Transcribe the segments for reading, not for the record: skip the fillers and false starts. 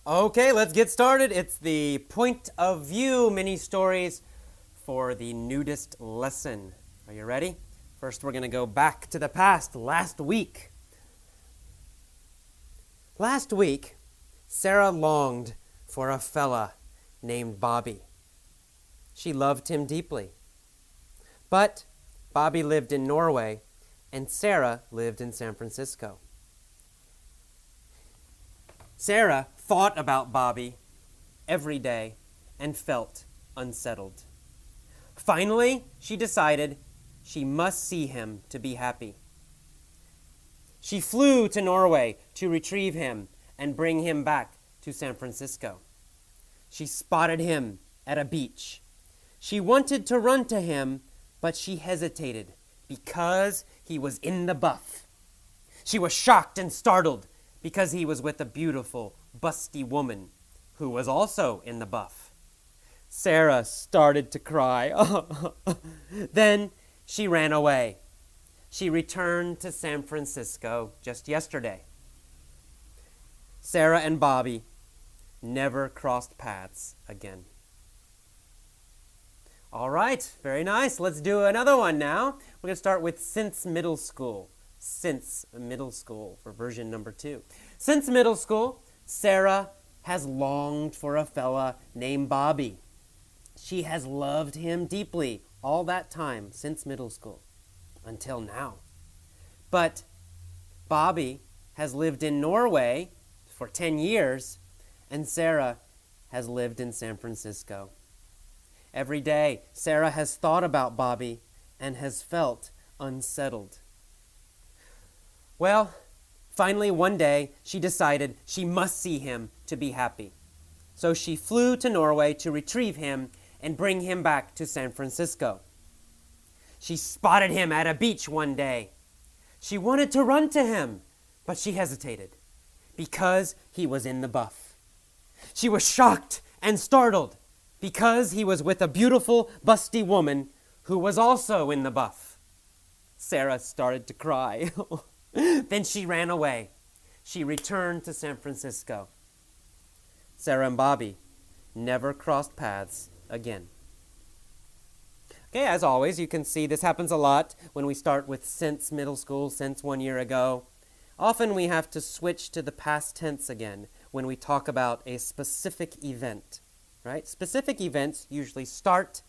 Okay, let's get started. It's the point of view mini stories for the nudist lesson. Are you ready? First, we're going to go back to the past, last week. Last week, Sarah longed for a fella named Bobby. She loved him deeply. But Bobby lived in Norway, and Sarah lived in San Francisco. Sarah thought about Bobby every day and felt unsettled. Finally, she decided she must see him to be happy. She flew to Norway to retrieve him and bring him back to San Francisco. She spotted him at a beach. She wanted to run to him, but she hesitated because he was in the buff. She was shocked and startled because he was with a beautiful, busty woman who was also in the buff. Sarah started to cry. Then she ran away. She returned to San Francisco just yesterday. Sarah and Bobby never crossed paths again. All right, very nice. Let's do another one now. We're going to start with since middle school. Since middle school for version number 2. Since middle school, Sarah has longed for a fella named Bobby. She has loved him deeply all that time since middle school, until now. But Bobby has lived in Norway for 10 years, and Sarah has lived in San Francisco. Every day, Sarah has thought about Bobby and has felt unsettled. Well, finally one day, she decided she must see him to be happy. So she flew to Norway to retrieve him and bring him back to San Francisco. She spotted him at a beach one day. She wanted to run to him, but she hesitated because he was in the buff. She was shocked and startled because he was with a beautiful, busty woman who was also in the buff. Sarah started to cry. Then she ran away. She returned to San Francisco. Sarah and Bobby never crossed paths again. Okay, as always, you can see this happens a lot when we start with since middle school, since 1 year ago. Often we have to switch to the past tense again when we talk about a specific event, right? Specific events usually start,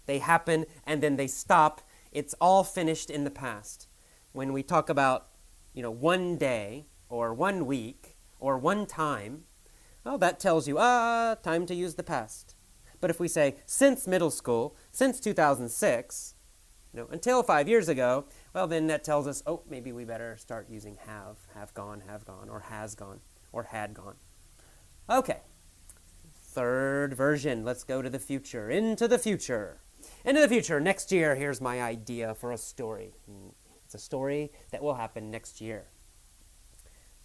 they happen, and then they stop. It's all finished in the past. When we talk about, one day or 1 week or one time, well, that tells you, time to use the past. But if we say since middle school, since 2006, until 5 years ago, well, then that tells us, maybe we better start using have gone, or has gone, or had gone. Okay, third version. Let's go to the future, into the future. Into the future, next year, here's my idea for a story. It's a story that will happen next year.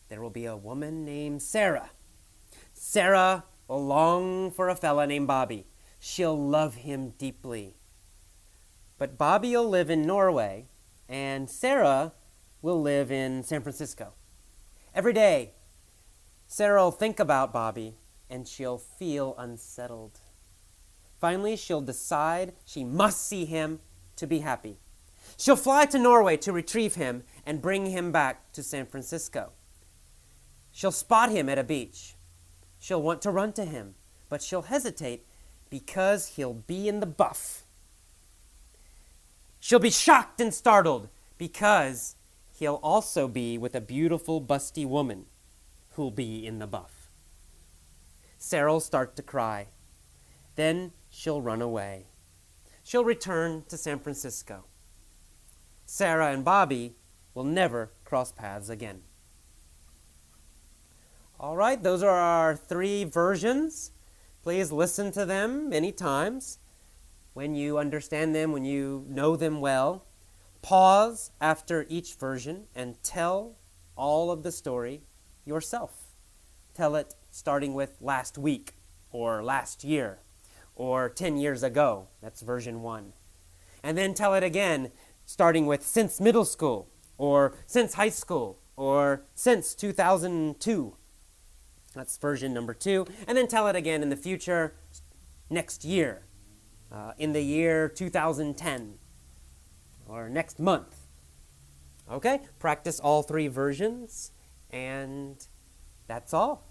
There will be a woman named Sarah. Sarah will long for a fella named Bobby. She'll love him deeply. But Bobby will live in Norway, and Sarah will live in San Francisco. Every day, Sarah will think about Bobby, and she'll feel unsettled. Finally, she'll decide she must see him to be happy. She'll fly to Norway to retrieve him and bring him back to San Francisco. She'll spot him at a beach. She'll want to run to him, but she'll hesitate because he'll be in the buff. She'll be shocked and startled because he'll also be with a beautiful, busty woman who'll be in the buff. Sarah'll start to cry. Then she'll run away. She'll return to San Francisco. Sarah and Bobby will never cross paths again. All right, those are our 3 versions. Please listen to them many times. When you understand them, when you know them well, pause after each version and tell all of the story yourself. Tell it starting with last week, or last year, or 10 years ago. That's version 1. And then tell it again starting with since middle school, or since high school, or since 2002. That's version number 2. And then tell it again in the future, next year, in the year 2010, or next month. Okay? Practice all 3 versions, and that's all.